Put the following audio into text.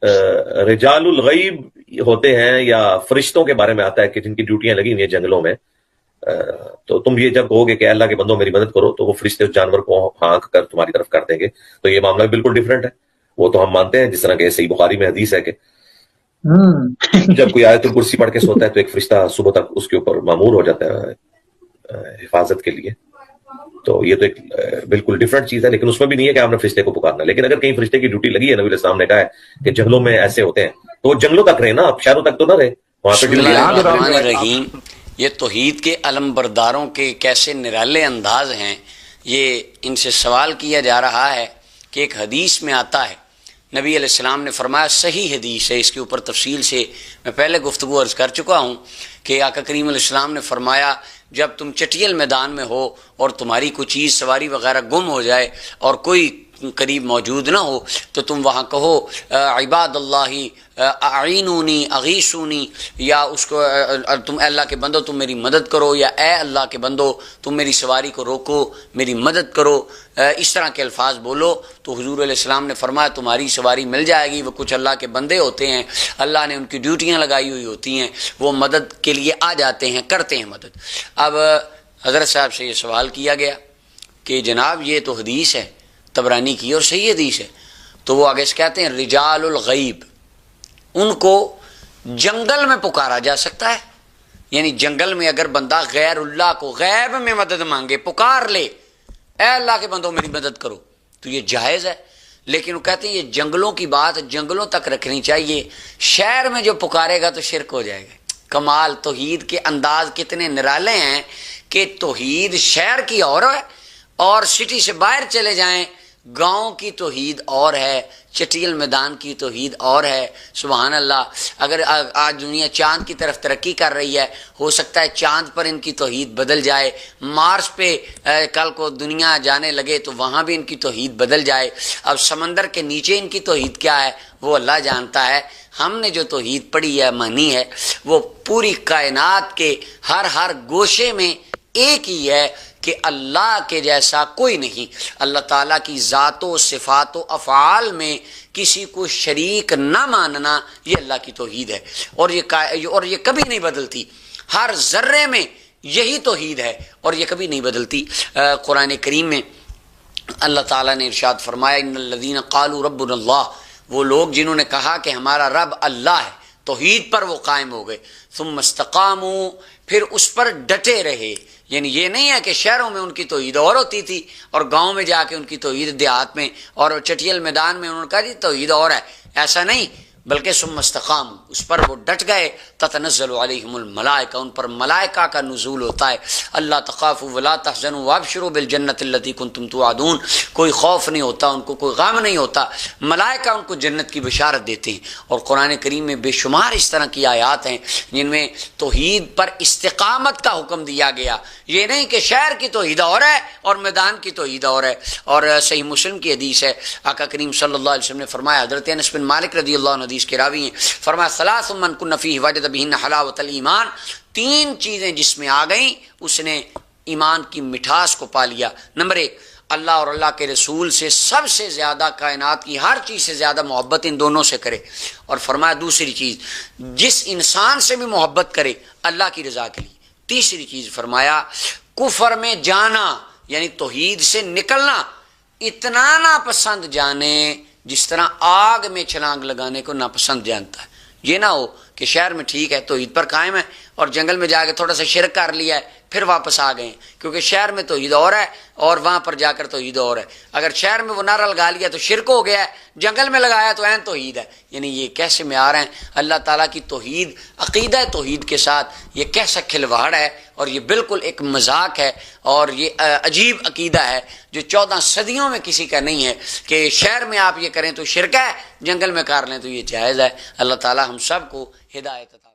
رجال الغیب ہوتے ہیں یا فرشتوں کے بارے میں آتا ہے کہ جن کی ڈیوٹیاں لگی ہوئی ہیں جنگلوں میں، تو تم یہ جب کہو گے کہ اللہ کے بندوں میری مدد کرو، تو وہ فرشتے اس جانور کو ہانک کر تمہاری طرف کر دیں گے. تو یہ معاملہ بالکل ڈیفرنٹ ہے. وہ تو ہم مانتے ہیں، جس طرح کہ صحیح بخاری میں حدیث ہے کہ جب کوئی آیت الکرسی پڑھ کے سوتا ہے تو ایک فرشتہ صبح تک اس کے اوپر مامور ہو جاتا ہے حفاظت کے لیے. تو یہ تو ایک بالکل ڈفرنٹ چیز ہے، لیکن اس میں بھی نہیں ہے کہ آپ نے فرشتے کو پکارنا. لیکن اگر کہیں فرشتے کی ڈیوٹی لگی ہے، نبی علیہ السلام نے کہا ہے کہ جنگلوں میں ایسے ہوتے ہیں، تو وہ جنگلوں تک رہے نا، آپ شہروں تک تو نہ رہے وہاں پہ. بسم اللہ الرحمن الرحیم. یہ توحید کے علم برداروں کے کیسے نرالے انداز ہیں. یہ ان سے سوال کیا جا رہا ہے کہ ایک حدیث میں آتا ہے، نبی علیہ السلام نے فرمایا، صحیح حدیث ہے، اس کے اوپر تفصیل سے میں پہلے گفتگو عرض کر چکا ہوں کہ آقا کریم علیہ السلام نے فرمایا، جب تم چٹیل میدان میں ہو اور تمہاری کوئی چیز سواری وغیرہ گم ہو جائے اور کوئی قریب موجود نہ ہو، تو تم وہاں کہو عباد اللہ اعینونی اغیثونی، یا اس کو تم اللہ کے بندو تم میری مدد کرو، یا اے اللہ کے بندو تم میری سواری کو روکو، میری مدد کرو. اس طرح کے الفاظ بولو تو حضور علیہ السلام نے فرمایا تمہاری سواری مل جائے گی. وہ کچھ اللہ کے بندے ہوتے ہیں، اللہ نے ان کی ڈیوٹیاں لگائی ہوئی ہوتی ہیں، وہ مدد کے لیے آ جاتے ہیں، کرتے ہیں مدد. اب حضرت صاحب سے یہ سوال کیا گیا کہ جناب یہ تو حدیث ہے طبرانی کی اور صحیح حدیث ہے، تو وہ آگے سے کہتے ہیں رجال الغیب، ان کو جنگل میں پکارا جا سکتا ہے. یعنی جنگل میں اگر بندہ غیر اللہ کو غیب میں مدد مانگے، پکار لے، اے اللہ کے بندوں میری مدد کرو، تو یہ جائز ہے. لیکن وہ کہتے ہیں یہ جنگلوں کی بات جنگلوں تک رکھنی چاہیے، شہر میں جو پکارے گا تو شرک ہو جائے گا. کمال توحید کے انداز کتنے نرالے ہیں کہ توحید شہر کی اور ہے، اور سٹی سے باہر چلے جائیں گاؤں کی توحید اور ہے، چٹیل میدان کی توحید اور ہے. سبحان اللہ. اگر آج دنیا چاند کی طرف ترقی کر رہی ہے، ہو سکتا ہے چاند پر ان کی توحید بدل جائے، مارس پہ کل کو دنیا جانے لگے تو وہاں بھی ان کی توحید بدل جائے. اب سمندر کے نیچے ان کی توحید کیا ہے وہ اللہ جانتا ہے. ہم نے جو توحید پڑھی ہے مانی ہے وہ پوری کائنات کے ہر گوشے میں ایک ہی ہے کہ اللہ کے جیسا کوئی نہیں. اللہ تعالیٰ کی ذات و صفات و افعال میں کسی کو شریک نہ ماننا یہ اللہ کی توحید ہے، اور یہ کبھی نہیں بدلتی. ہر ذرے میں یہی توحید ہے اور یہ کبھی نہیں بدلتی. قرآن کریم میں اللہ تعالیٰ نے ارشاد فرمایا ان الذین قالوا ربنا اللہ، وہ لوگ جنہوں نے کہا کہ ہمارا رب اللہ ہے، توحید پر وہ قائم ہو گئے، ثم استقاموا، پھر اس پر ڈٹے رہے. یعنی یہ نہیں ہے کہ شہروں میں ان کی توحید اور ہوتی تھی اور گاؤں میں جا کے ان کی توحید، دیہات میں اور چٹیل میدان میں انہوں نے کہا جی توحید اور ہے، ایسا نہیں، بلکہ ثم استقام، اس پر وہ ڈٹ گئے. تتنزل علیہم الملائکہ، ان پر ملائکہ کا نزول ہوتا ہے. اللہ تخافوا ولا تحزنوا وابشروا بالجنۃ التي کنتم توعدون، کوئی خوف نہیں ہوتا ان کو، کوئی غم نہیں ہوتا، ملائکہ ان کو جنت کی بشارت دیتے ہیں. اور قرآن کریم میں بے شمار اس طرح کی آیات ہیں جن میں توحید پر استقامت کا حکم دیا گیا. یہ نہیں کہ شہر کی توحید اور ہے اور میدان کی توحید اور ہے. اور صحیح مسلم کی حدیث ہے، آقا کریم صلی اللہ علیہ وسلم نے فرمایا، حضرت انس بن مالک رضی اللہ عنہ حدیث کے راوی ہیں، فرمایا ثلاث من کن فیہ وجد بہن حلاوۃ الایمان، تین چیزیں جس میں آ گئیں اس نے ایمان کی مٹھاس کو پا لیا. نمبر ایک، اللہ اور اللہ کے رسول سے سب سے زیادہ، کائنات کی ہر چیز سے زیادہ محبت ان دونوں سے کرے. اور فرمایا دوسری چیز، جس انسان سے بھی محبت کرے اللہ کی رضا کے لیے. تیسری چیز فرمایا کفر میں جانا، یعنی توحید سے نکلنا اتنا ناپسند جانے جس طرح آگ میں چھلانگ لگانے کو ناپسند جانتا ہے. یہ نہ ہو کہ شہر میں ٹھیک ہے توحید پر قائم ہے اور جنگل میں جا کے تھوڑا سا شرک کر لیا ہے پھر واپس آ گئے، کیونکہ شہر میں توحید اور ہے اور وہاں پر جا کر توحید اور ہے. اگر شہر میں وہ نعرہ لگا لیا تو شرک ہو گیا ہے، جنگل میں لگایا تو عین توحید ہے. یعنی یہ کیسے معیار ہیں اللہ تعالیٰ کی توحید، عقیدہ توحید کے ساتھ یہ کیسا کھلواڑ ہے، اور یہ بالکل ایک مذاق ہے اور یہ عجیب عقیدہ ہے جو 14 صدیوں میں کسی کا نہیں ہے کہ شہر میں آپ یہ کریں تو شرک ہے، جنگل میں کر لیں تو یہ جائز ہے. اللہ تعالیٰ ہم سب کو ہدایت عطا